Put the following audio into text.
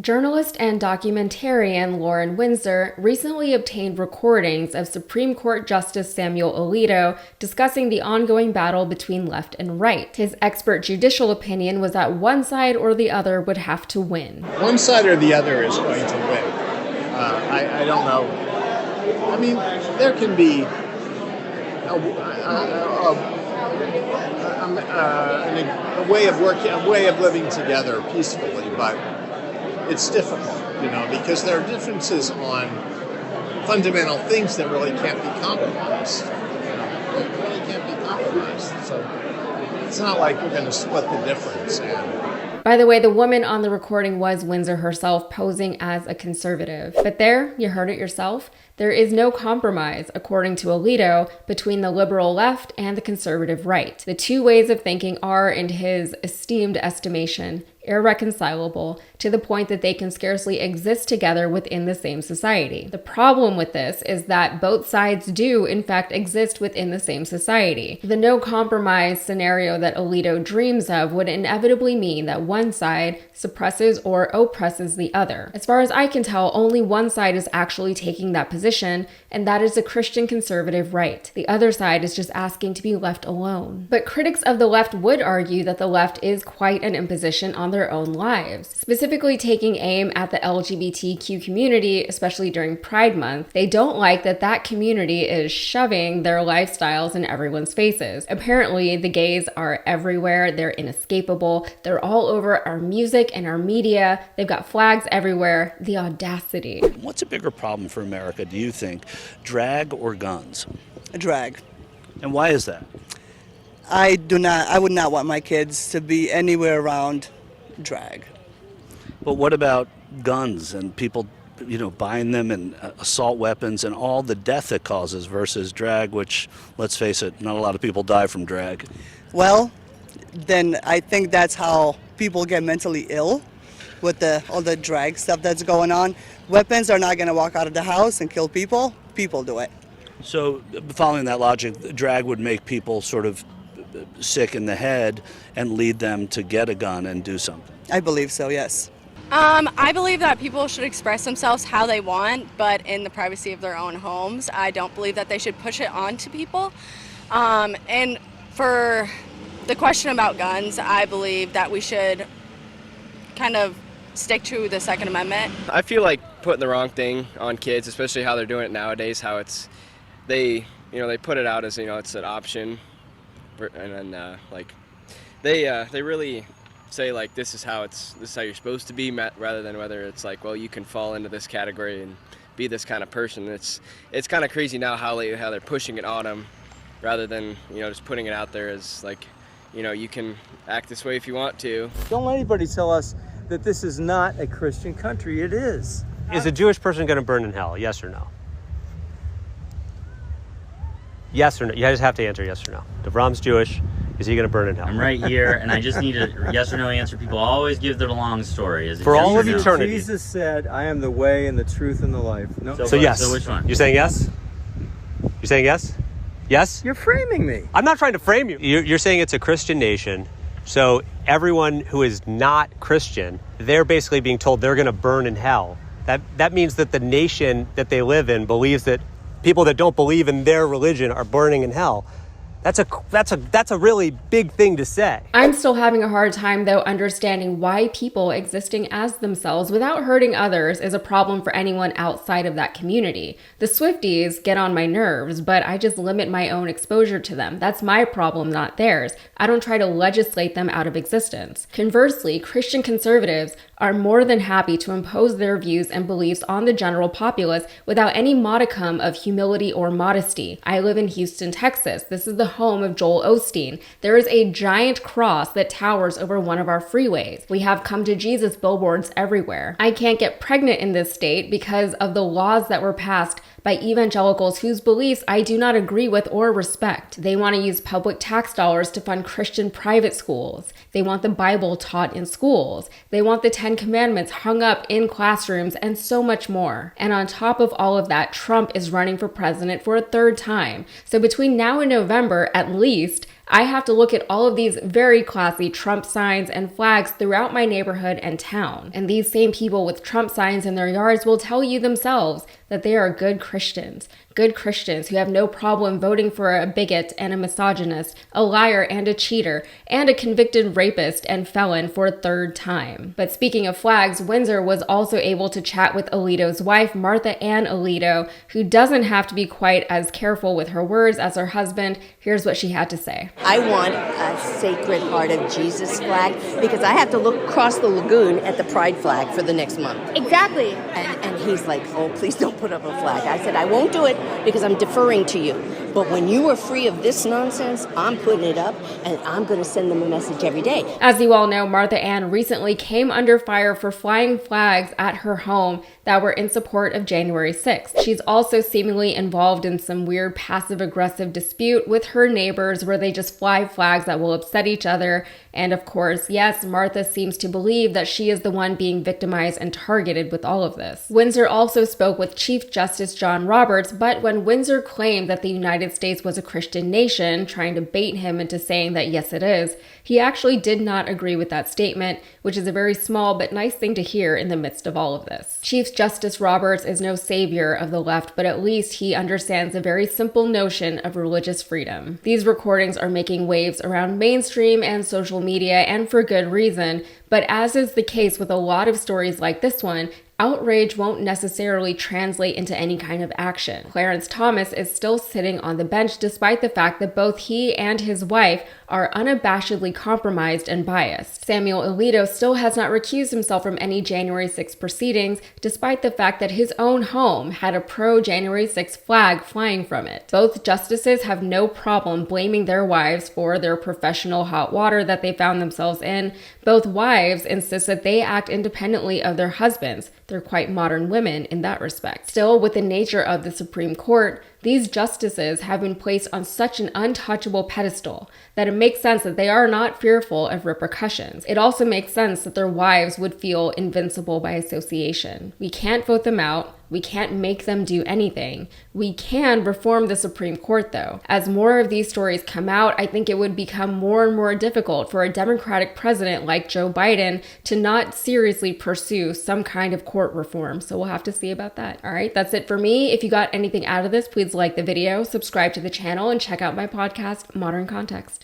Journalist and documentarian Lauren Windsor recently obtained recordings of Supreme Court Justice Samuel Alito discussing the ongoing battle between left and right. His expert judicial opinion was that one side or the other would have to win. One side or the other is going to win. I don't know. I mean, there can be a way of working, a way of living together peacefully, but it's difficult, because there are differences on fundamental things that really can't be compromised. Really can't be compromised. So it's not like we're going to split the difference. By the way, the woman on the recording was Windsor herself, posing as a conservative. But there, you heard it yourself, there is no compromise, according to Alito, between the liberal left and the conservative right. The two ways of thinking are, in his esteemed estimation, irreconcilable, to the point that they can scarcely exist together within the same society. The problem with this is that both sides do, in fact, exist within the same society. The no compromise scenario that Alito dreams of would inevitably mean that one side suppresses or oppresses the other. As far as I can tell, only one side is actually taking that position, and that is the Christian conservative right. The other side is just asking to be left alone. But critics of the left would argue that the left is quite an imposition on their own lives, specifically taking aim at the LGBTQ community, especially during Pride Month. They don't like that that community is shoving their lifestyles in everyone's faces. Apparently, the gays are everywhere. They're inescapable. They're all over our music and our media. They've got flags everywhere. The audacity. What's a bigger problem for America, do you think? Drag or guns? Drag. And why is that? I would not want my kids to be anywhere around drag. But what about guns and people, buying them and assault weapons and all the death it causes versus drag, which, let's face it, not a lot of people die from drag? Well, then I think that's how people get mentally ill with all the drag stuff that's going on. Weapons are not going to walk out of the house and kill people. People do it. So following that logic, drag would make people sort of sick in the head and lead them to get a gun and do something. I believe so, yes. I believe that people should express themselves how they want, but in the privacy of their own homes. I don't believe that they should push it on to people. And for the question about guns, I believe that we should kind of stick to the Second Amendment. I feel like putting the wrong thing on kids, especially how they're doing it nowadays, how they put it out as, it's an option. And then they really say like this is how you're supposed to be, rather than whether it's like, well, you can fall into this category and be this kind of person. It's kind of crazy now how they're pushing it on them, rather than just putting it out there as like, you can act this way if you want to. Don't let anybody tell us that this is not a Christian country. It is. Is a Jewish person going to burn in hell? Yes or no? Yes or no? You just have to answer yes or no. Devram's Jewish. Is he going to burn in hell? I'm right here, and I just need a yes or no answer. People always give the long story. Is it for yes all or of no? eternity? Jesus said, "I am the way and the truth and the life." No. So yes. So which one? You're saying yes? You're saying yes? Yes? You're framing me. I'm not trying to frame you. You're saying it's a Christian nation. So everyone who is not Christian, they're basically being told they're going to burn in hell. That means that the nation that they live in believes that people that don't believe in their religion are burning in hell. That's a really big thing to say. I'm still having a hard time, though, understanding why people existing as themselves without hurting others is a problem for anyone outside of that community. The Swifties get on my nerves, but I just limit my own exposure to them. That's my problem, not theirs. I don't try to legislate them out of existence. Conversely, Christian conservatives are more than happy to impose their views and beliefs on the general populace without any modicum of humility or modesty. I live in Houston, Texas. This is the home of Joel Osteen. There is a giant cross that towers over one of our freeways. We have Come to Jesus billboards everywhere. I can't get pregnant in this state because of the laws that were passed by evangelicals whose beliefs I do not agree with or respect. They want to use public tax dollars to fund Christian private schools. They want the Bible taught in schools. They want the Ten Commandments hung up in classrooms and so much more. And on top of all of that, Trump is running for president for a third time. So between now and November, at least, I have to look at all of these very classy Trump signs and flags throughout my neighborhood and town. And these same people with Trump signs in their yards will tell you themselves that they are good Christians who have no problem voting for a bigot and a misogynist, a liar and a cheater, and a convicted rapist and felon for a third time. But speaking of flags, Windsor was also able to chat with Alito's wife, Martha Ann Alito, who doesn't have to be quite as careful with her words as her husband. Here's what she had to say. I want a Sacred Heart of Jesus flag because I have to look across the lagoon at the Pride flag for the next month. Exactly. And he's like, oh, please don't put up a flag. I said, I won't do it because I'm deferring to you. But when you are free of this nonsense, I'm putting it up and I'm going to send them a message every day. As you all know, Martha Ann recently came under fire for flying flags at her home that were in support of January 6th. She's also seemingly involved in some weird passive-aggressive dispute with her neighbors where they just fly flags that will upset each other. And of course, yes, Martha seems to believe that she is the one being victimized and targeted with all of this. Windsor also spoke with Chief Justice John Roberts, but when Windsor claimed that the United States was a Christian nation, trying to bait him into saying that yes it is, he actually did not agree with that statement, which is a very small but nice thing to hear in the midst of all of this. Chief Justice Roberts is no savior of the left, but at least he understands the very simple notion of religious freedom. These recordings are making waves around mainstream and social media, and for good reason, but as is the case with a lot of stories like this one, outrage won't necessarily translate into any kind of action. Clarence Thomas is still sitting on the bench despite the fact that both he and his wife are unabashedly compromised and biased. Samuel Alito still has not recused himself from any January 6 proceedings, despite the fact that his own home had a pro-January 6 flag flying from it. Both justices have no problem blaming their wives for their professional hot water that they found themselves in. Both wives insist that they act independently of their husbands. They're quite modern women in that respect. Still, with the nature of the Supreme Court, these justices have been placed on such an untouchable pedestal that it makes sense that they are not fearful of repercussions. It also makes sense that their wives would feel invincible by association. We can't vote them out. We can't make them do anything. We can reform the Supreme Court, though. As more of these stories come out, I think it would become more and more difficult for a Democratic president like Joe Biden to not seriously pursue some kind of court reform. So we'll have to see about that. All right, that's it for me. If you got anything out of this, please like the video, subscribe to the channel, and check out my podcast, Modern Context.